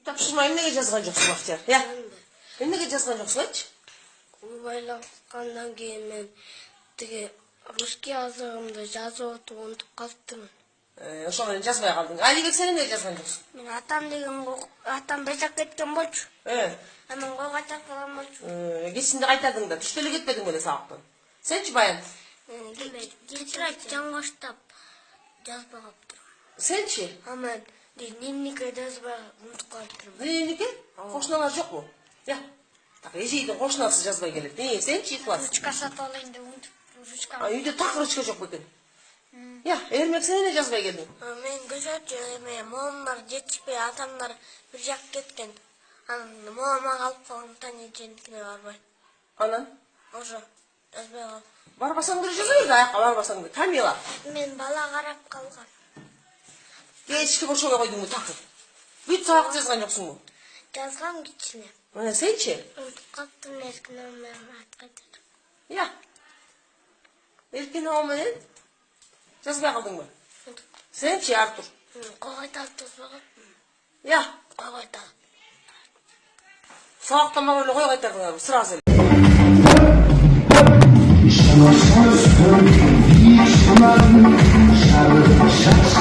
Тапшырма эмнеге жазган жоксуң Бактияр? Я? Эмнеге жазган жоксуң айтчы? Байлангандан кийин мен тиги русский азыгымды жазып отуп унутуп калыптырмын. Ошого менен жазбай калдың. Алибек сен эмнеге жазган жоксуң? Мен атам бежап кеткен болчу. Анан койго чакырган болчу. Кечинде кайтадың да, түштө эле кетпедиң беле сабактан. Сенчи Баян? Кечирет жаңылыштап жазбай калыптырмын. Сенчи? Мен дневникке жазбай унутуп калыптырмын. Дневникке? Кошуналар жокпу? Я. Так, эжейдин кошунасы жазбай келет. Сенчи класс? Ручка сатып алайын деп унутуп ручка. Үйдө так ручка жок бекен. Я, Эрмек сен эмне жазбай келдиң? Мен көчөчү эме момалар жетишпей, атамдар бир жак кеткен. Анан мома калып калган таниженикине барбай. Анан? Ошо жазбай калдым. Барбасаң деле жаза берди, аякка барбасаң да. Камила. Мен бала карап калгам. Кечки бошола койдуңбу такыр? Бүт сабак жазган жоксуңбу? Жазгам кичине. Сенчи? Унутуп калыптырмын эркин менен айткайдыр. Я. Эркин оо менен жазбай калдыңбы? Сенчи Артур? Койгойдалып жазбай калдым. Я. Койгойдалып. Сабактан бара эле кой кайтардыңарбы? Сразу эле. Şarkı